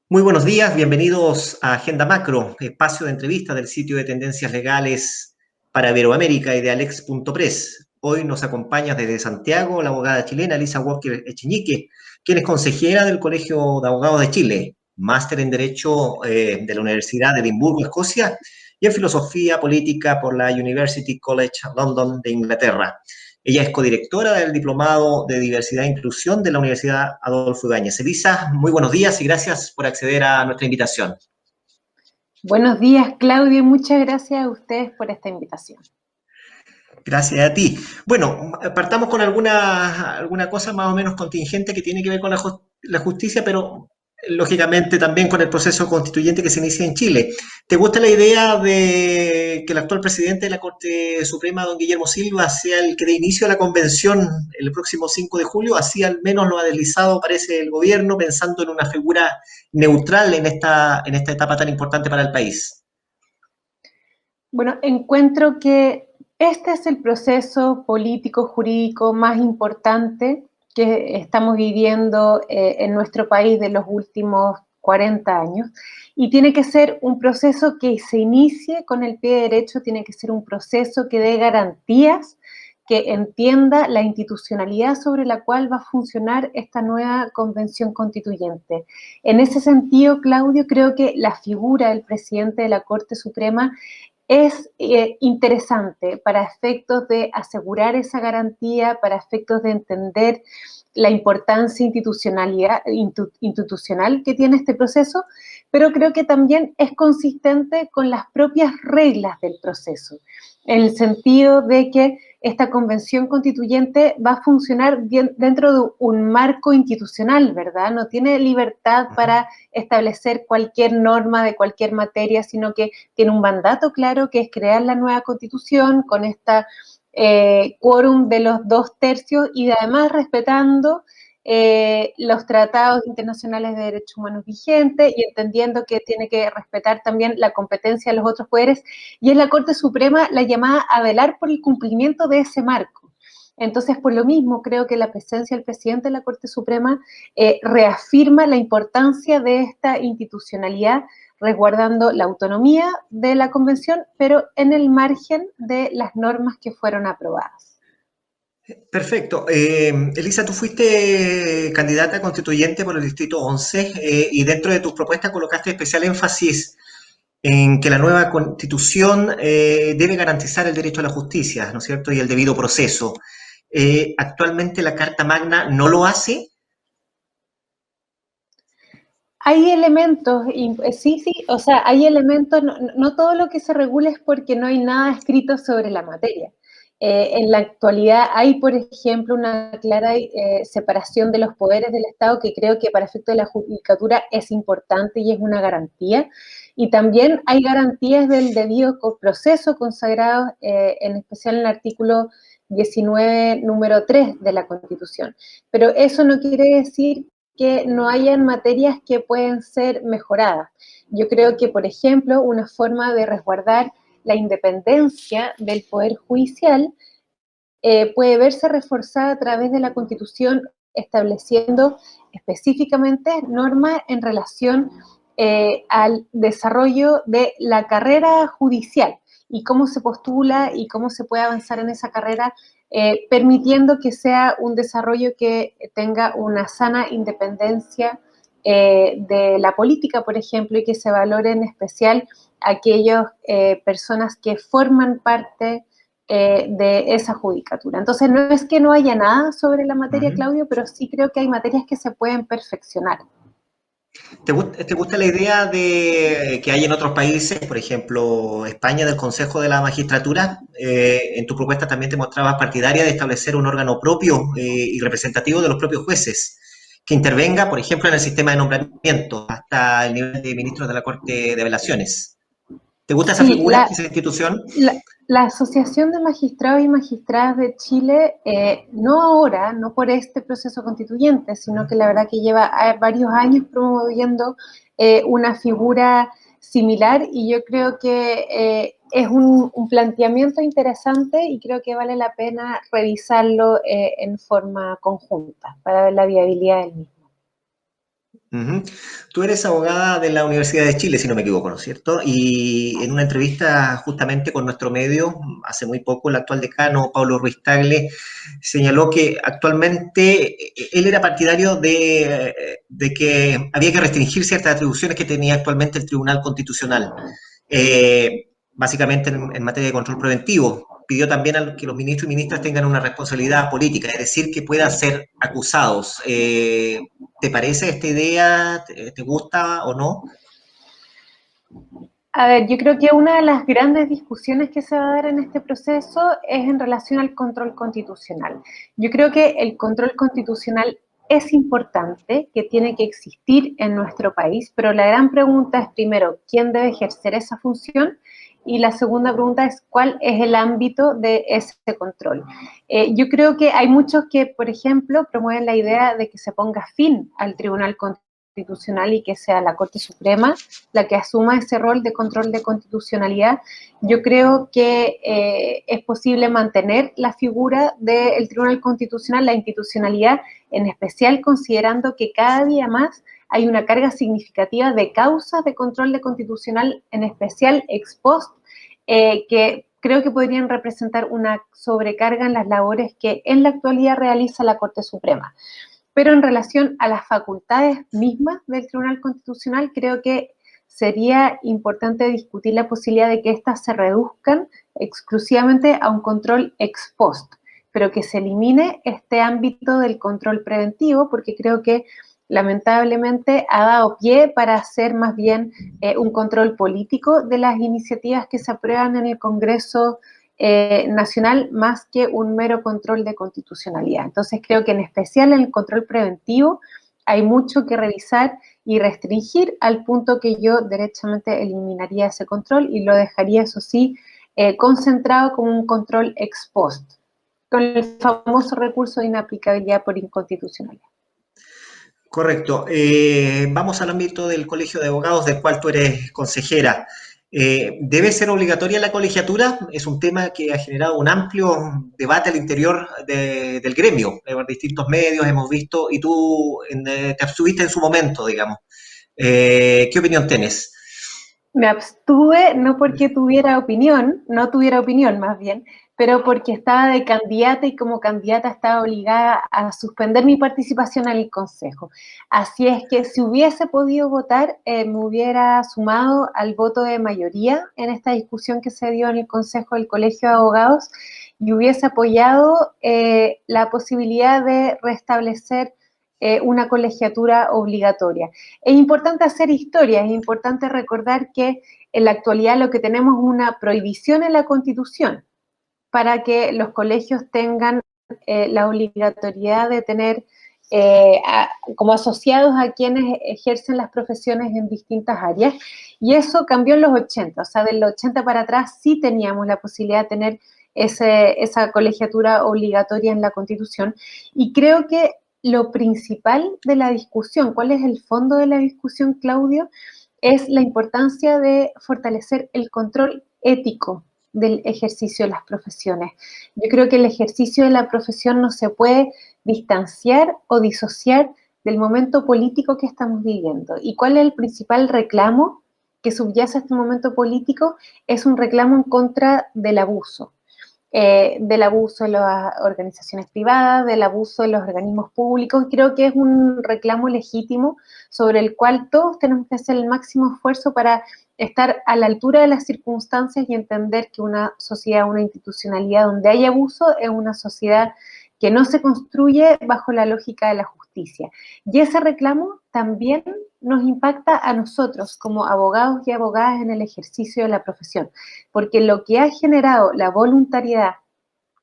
Muy buenos días, bienvenidos a Agenda Macro, espacio de entrevistas del sitio de tendencias legales para Iberoamérica y de Alex.press. Hoy nos acompaña desde Santiago la abogada chilena Elisa Walker Echeñique, quien es consejera del Colegio de Abogados de Chile, máster en Derecho de la Universidad de Edimburgo, Escocia, y en Filosofía Política por la University College London de Inglaterra. Ella es codirectora del Diplomado de Diversidad e Inclusión de la Universidad Adolfo Ibáñez. Elisa, muy buenos días y gracias por acceder a nuestra invitación. Buenos días, Claudio, y muchas gracias a ustedes por esta invitación. Gracias a ti. Bueno, partamos con alguna cosa más o menos contingente que tiene que ver con la justicia, pero lógicamente también con el proceso constituyente que se inicia en Chile. ¿Te gusta la idea de que el actual presidente de la Corte Suprema, don Guillermo Silva, sea el que dé inicio a la convención el próximo 5 de julio? Así al menos lo ha deslizado, parece, el gobierno, pensando en una figura neutral en esta etapa tan importante para el país. Bueno, encuentro que este es el proceso político, jurídico más importante que estamos viviendo en nuestro país de los últimos 40 años y tiene que ser un proceso que se inicie con el pie derecho, tiene que ser un proceso que dé garantías, que entienda la institucionalidad sobre la cual va a funcionar esta nueva convención constituyente. En ese sentido, Claudio, creo que la figura del presidente de la Corte Suprema es interesante para efectos de asegurar esa garantía, para efectos de entender la importancia institucional que tiene este proceso, pero creo que también es consistente con las propias reglas del proceso, en el sentido de que esta convención constituyente va a funcionar bien dentro de un marco institucional, ¿verdad? No tiene libertad para establecer cualquier norma de cualquier materia, sino que tiene un mandato claro que es crear la nueva constitución con esta quórum de los 2/3 y además respetando los tratados internacionales de derechos humanos vigentes y entendiendo que tiene que respetar también la competencia de los otros poderes, y es la Corte Suprema la llamada a velar por el cumplimiento de ese marco. Entonces, por lo mismo, creo que la presencia del presidente de la Corte Suprema reafirma la importancia de esta institucionalidad, resguardando la autonomía de la convención, pero en el margen de las normas que fueron aprobadas. Perfecto. Elisa, tú fuiste candidata constituyente por el Distrito 11 y dentro de tus propuestas colocaste especial énfasis en que la nueva constitución debe garantizar el derecho a la justicia, ¿no es cierto?, y el debido proceso. Actualmente la Carta Magna no lo hace. Hay elementos, sí, o sea, hay elementos, no todo lo que se regula es porque no hay nada escrito sobre la materia. En la actualidad hay, por ejemplo, una clara separación de los poderes del Estado que creo que para efecto de la judicatura es importante y es una garantía. Y también hay garantías del debido proceso consagrados, en especial en el artículo 19, número 3 de la Constitución. Pero eso no quiere decir que no hayan materias que pueden ser mejoradas. Yo creo que, por ejemplo, una forma de resguardar la independencia del Poder Judicial puede verse reforzada a través de la Constitución, estableciendo específicamente normas en relación al desarrollo de la carrera judicial y cómo se postula y cómo se puede avanzar en esa carrera, permitiendo que sea un desarrollo que tenga una sana independencia de la política, por ejemplo, y que se valore en especial aquellas personas que forman parte de esa judicatura. Entonces, no es que no haya nada sobre la materia, Claudio, pero sí creo que hay materias que se pueden perfeccionar. ¿Te gusta la idea de que hay en otros países, por ejemplo, España, del Consejo de la Magistratura? En tu propuesta también te mostrabas partidaria de establecer un órgano propio y representativo de los propios jueces, que intervenga, por ejemplo, en el sistema de nombramiento, hasta el nivel de ministros de la Corte de Apelaciones. ¿Te gusta esa Sí, figura, esa institución? la Asociación de Magistrados y Magistradas de Chile, no ahora, no por este proceso constituyente, sino que la verdad que lleva varios años promoviendo una figura similar, y yo creo que es un planteamiento interesante y creo que vale la pena revisarlo en forma conjunta para ver la viabilidad del mismo. Ujú. Tú eres abogada de la Universidad de Chile, si no me equivoco, ¿no es cierto? Y en una entrevista justamente con nuestro medio, hace muy poco, el actual decano, Pablo Ruiz Tagle, señaló que actualmente él era partidario de que había que restringir ciertas atribuciones que tenía actualmente el Tribunal Constitucional, básicamente en materia de control preventivo. Pidió también que los ministros y ministras tengan una responsabilidad política, es decir, que puedan ser acusados. ¿Te parece esta idea? ¿Te gusta o no? A ver, yo creo que una de las grandes discusiones que se va a dar en este proceso es en relación al control constitucional. Yo creo que el control constitucional es importante, que tiene que existir en nuestro país, pero la gran pregunta es primero, ¿quién debe ejercer esa función? Y la segunda pregunta es, ¿cuál es el ámbito de ese control? Yo creo que hay muchos que, por ejemplo, promueven la idea de que se ponga fin al Tribunal Constitucional y que sea la Corte Suprema la que asuma ese rol de control de constitucionalidad. Yo creo que es posible mantener la figura del Tribunal Constitucional, la institucionalidad, en especial considerando que cada día más hay una carga significativa de causas de control de constitucional, en especial ex post, que creo que podrían representar una sobrecarga en las labores que en la actualidad realiza la Corte Suprema. Pero en relación a las facultades mismas del Tribunal Constitucional, creo que sería importante discutir la posibilidad de que éstas se reduzcan exclusivamente a un control ex post, pero que se elimine este ámbito del control preventivo, porque creo que lamentablemente ha dado pie para hacer más bien un control político de las iniciativas que se aprueban en el Congreso nacional más que un mero control de constitucionalidad. Entonces creo que en especial en el control preventivo hay mucho que revisar y restringir al punto que yo derechamente eliminaría ese control y lo dejaría, eso sí, concentrado como un control ex post, con el famoso recurso de inaplicabilidad por inconstitucionalidad. Correcto. Vamos al ámbito del Colegio de Abogados, del cual tú eres consejera. ¿Debe ser obligatoria la colegiatura? Es un tema que ha generado un amplio debate al interior del gremio. En distintos medios hemos visto, y tú te abstuviste en su momento, digamos. ¿Qué opinión tienes? Me abstuve no porque tuviera opinión, no tuviera opinión más bien, pero porque estaba de candidata y como candidata estaba obligada a suspender mi participación en el Consejo. Así es que si hubiese podido votar, me hubiera sumado al voto de mayoría en esta discusión que se dio en el Consejo del Colegio de Abogados y hubiese apoyado la posibilidad de restablecer una colegiatura obligatoria. Es importante hacer historia, es importante recordar que en la actualidad lo que tenemos es una prohibición en la Constitución para que los colegios tengan la obligatoriedad de tener como asociados a quienes ejercen las profesiones en distintas áreas. Y eso cambió en los 80, o sea, del 80 para atrás sí teníamos la posibilidad de tener esa colegiatura obligatoria en la Constitución. Y creo que lo principal de la discusión, ¿cuál es el fondo de la discusión, Claudio? Es la importancia de fortalecer el control ético del ejercicio de las profesiones. Yo creo que el ejercicio de la profesión no se puede distanciar o disociar del momento político que estamos viviendo. ¿Y cuál es el principal reclamo que subyace a este momento político? Es un reclamo en contra del abuso de las organizaciones privadas, del abuso de los organismos públicos. Creo que es un reclamo legítimo sobre el cual todos tenemos que hacer el máximo esfuerzo para estar a la altura de las circunstancias y entender que una sociedad, una institucionalidad donde hay abuso es una sociedad que no se construye bajo la lógica de la justicia. Y ese reclamo también nos impacta a nosotros como abogados y abogadas en el ejercicio de la profesión, porque lo que ha generado la voluntariedad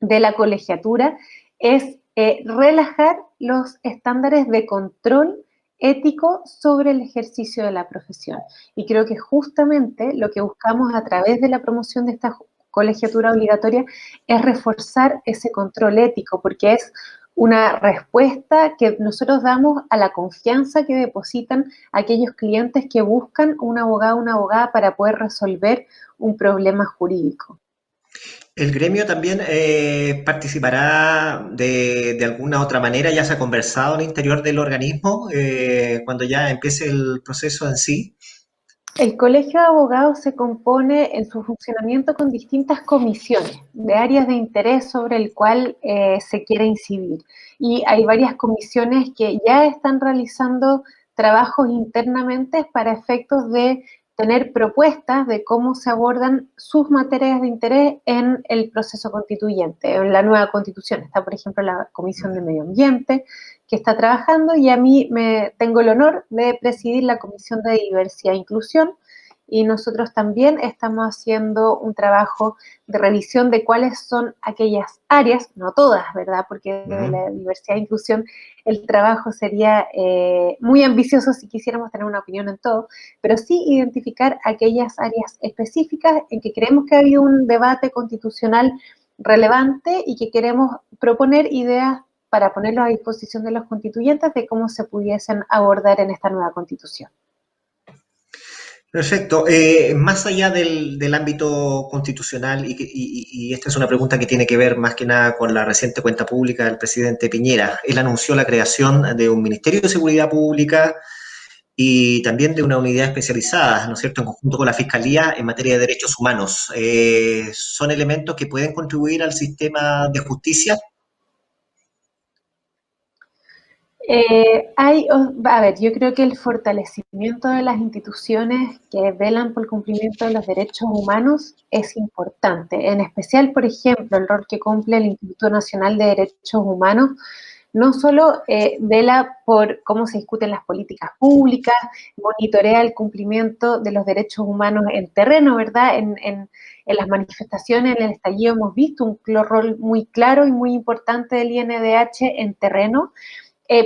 de la colegiatura es relajar los estándares de control ético sobre el ejercicio de la profesión. Y creo que justamente lo que buscamos a través de la promoción de esta colegiatura obligatoria es reforzar ese control ético, porque es una respuesta que nosotros damos a la confianza que depositan aquellos clientes que buscan un abogado o una abogada para poder resolver un problema jurídico. ¿El gremio también participará de alguna otra manera? ¿Ya se ha conversado al interior del organismo cuando ya empiece el proceso en sí? El Colegio de Abogados se compone en su funcionamiento con distintas comisiones de áreas de interés sobre el cual se quiere incidir. Y hay varias comisiones que ya están realizando trabajos internamente para efectos de tener propuestas de cómo se abordan sus materias de interés en el proceso constituyente, en la nueva constitución. Está, por ejemplo, la Comisión de Medio Ambiente, que está trabajando, y a mí me tengo el honor de presidir la Comisión de Diversidad e Inclusión, y nosotros también estamos haciendo un trabajo de revisión de cuáles son aquellas áreas, no todas, ¿verdad? Porque de Ujú. la diversidad e inclusión el trabajo sería muy ambicioso si quisiéramos tener una opinión en todo, pero sí identificar aquellas áreas específicas en que creemos que ha habido un debate constitucional relevante y que queremos proponer ideas para ponerlo a disposición de los constituyentes de cómo se pudiesen abordar en esta nueva constitución. Perfecto. Más allá del ámbito constitucional, y esta es una pregunta que tiene que ver más que nada con la reciente cuenta pública del presidente Piñera. Él anunció la creación de un Ministerio de Seguridad Pública y también de una unidad especializada, ¿no es cierto?, en conjunto con la Fiscalía en materia de derechos humanos. ¿Son elementos que pueden contribuir al sistema de justicia? A ver, yo creo que el fortalecimiento de las instituciones que velan por el cumplimiento de los derechos humanos es importante. En especial, por ejemplo, el rol que cumple el Instituto Nacional de Derechos Humanos no solo vela por cómo se discuten las políticas públicas, monitorea el cumplimiento de los derechos humanos en terreno, ¿verdad? En las manifestaciones, en el estallido hemos visto un rol muy claro y muy importante del INDH en terreno,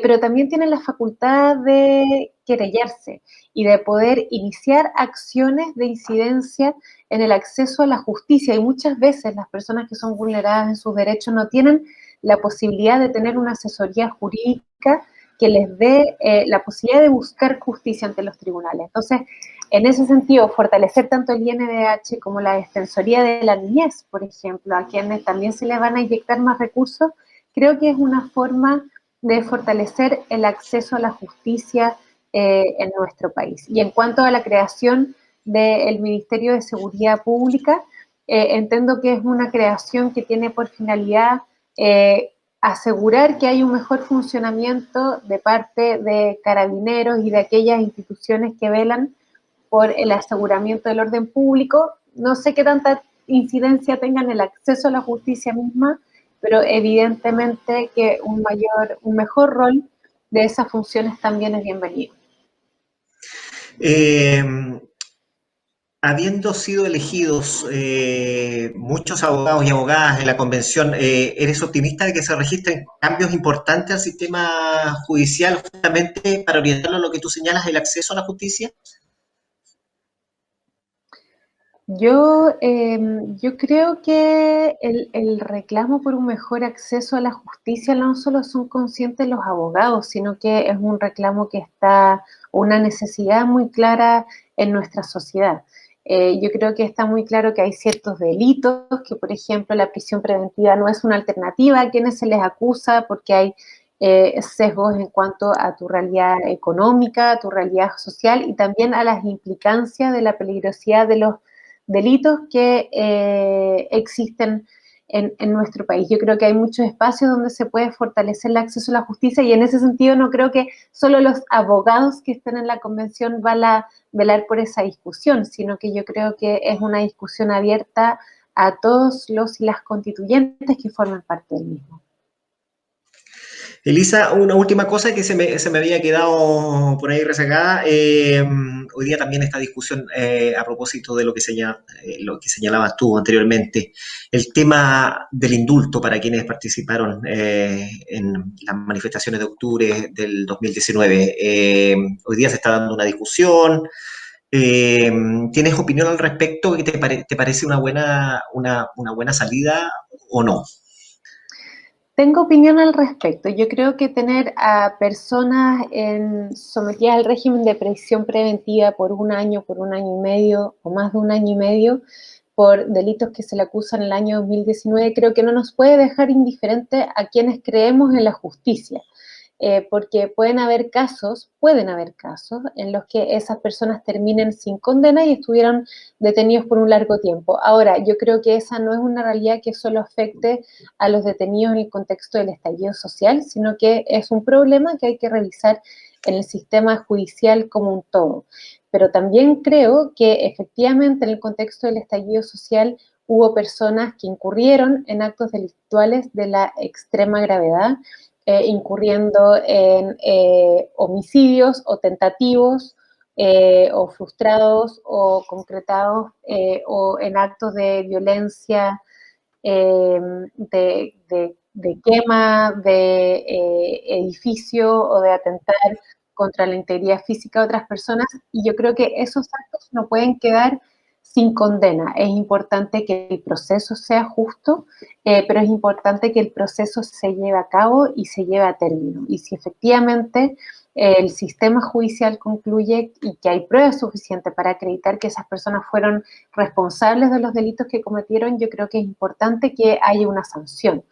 pero también tienen la facultad de querellarse y de poder iniciar acciones de incidencia en el acceso a la justicia. Y muchas veces las personas que son vulneradas en sus derechos no tienen la posibilidad de tener una asesoría jurídica que les dé la posibilidad de buscar justicia ante los tribunales. Entonces, en ese sentido, fortalecer tanto el INDH como la Defensoría de la Niñez, por ejemplo, a quienes también se les van a inyectar más recursos, creo que es una forma de fortalecer el acceso a la justicia en nuestro país. Y en cuanto a la creación del Ministerio de Seguridad Pública, entiendo que es una creación que tiene por finalidad asegurar que hay un mejor funcionamiento de parte de carabineros y de aquellas instituciones que velan por el aseguramiento del orden público. No sé qué tanta incidencia tenga en el acceso a la justicia misma, pero evidentemente que un mejor rol de esas funciones también es bienvenido. Eh, Habiendo sido elegidos muchos abogados y abogadas en la convención, ¿eres optimista de que se registren cambios importantes al sistema judicial justamente para orientarlo a lo que tú señalas, el acceso a la justicia? Yo creo que el reclamo por un mejor acceso a la justicia no solo son conscientes los abogados, sino que es un reclamo que está, una necesidad muy clara en nuestra sociedad. Yo creo que está muy claro que hay ciertos delitos, que por ejemplo la prisión preventiva no es una alternativa a quienes se les acusa porque hay sesgos en cuanto a tu realidad económica, a tu realidad social y también a las implicancias de la peligrosidad de los delitos que existen en nuestro país. Yo creo que hay muchos espacios donde se puede fortalecer el acceso a la justicia y en ese sentido no creo que solo los abogados que estén en la convención van a velar por esa discusión, sino que yo creo que es una discusión abierta a todos los y las constituyentes que forman parte del mismo. Elisa, una última cosa que se me había quedado por ahí rezagada. Hoy día también esta discusión a propósito de lo que señalabas tú anteriormente, el tema del indulto para quienes participaron en las manifestaciones de octubre del 2019. Hoy día se está dando una discusión. Eh, ¿Tienes opinión al respecto? ¿Te parece una buena salida o no? Tengo opinión al respecto. Yo creo que tener a personas sometidas al régimen de prisión preventiva por un año y medio o más de un año y medio, por delitos que se le acusan en el año 2019, creo que no nos puede dejar indiferente a quienes creemos en la justicia. Porque pueden haber casos en los que esas personas terminen sin condena y estuvieron detenidos por un largo tiempo. Ahora, yo creo que esa no es una realidad que solo afecte a los detenidos en el contexto del estallido social, sino que es un problema que hay que revisar en el sistema judicial como un todo. Pero también creo que efectivamente en el contexto del estallido social hubo personas que incurrieron en actos delictuales de la extrema gravedad, incurriendo en homicidios o tentativos o frustrados o concretados o en actos de violencia, de quema de edificio o de atentar contra la integridad física de otras personas, y yo creo que esos actos no pueden quedar sin condena. Es importante que el proceso sea justo, pero es importante que el proceso se lleve a cabo y se lleve a término. Y si efectivamente el sistema judicial concluye y que hay pruebas suficientes para acreditar que esas personas fueron responsables de los delitos que cometieron, yo creo que es importante que haya una sanción.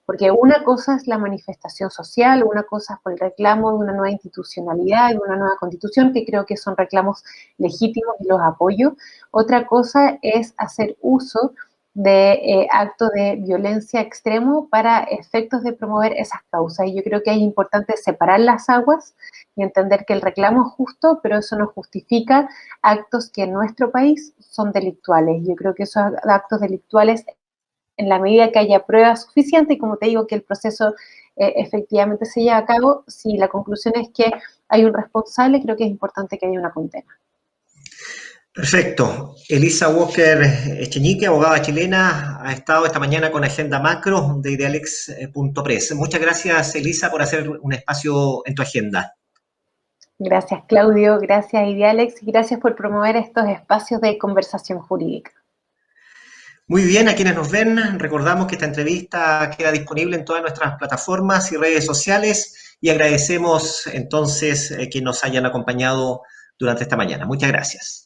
Porque una cosa es la manifestación social, una cosa es por el reclamo de una nueva institucionalidad, de una nueva constitución, que creo que son reclamos legítimos y los apoyo. Otra cosa es hacer uso de actos de violencia extremo para efectos de promover esas causas. Y yo creo que es importante separar las aguas y entender que el reclamo es justo, pero eso no justifica actos que en nuestro país son delictuales. Yo creo que esos actos delictuales, en la medida que haya pruebas suficientes y como te digo que el proceso efectivamente se lleve a cabo, si la conclusión es que hay un responsable, creo que es importante que haya una condena. Perfecto. Elisa Walker Echeñique, abogada chilena, ha estado esta mañana con Agenda Macro de Idealex.press. Muchas gracias, Elisa, por hacer un espacio en tu agenda. Gracias, Claudio, gracias, Idealex, y gracias por promover estos espacios de conversación jurídica. Muy bien, a quienes nos ven, recordamos que esta entrevista queda disponible en todas nuestras plataformas y redes sociales y agradecemos entonces que nos hayan acompañado durante esta mañana. Muchas gracias.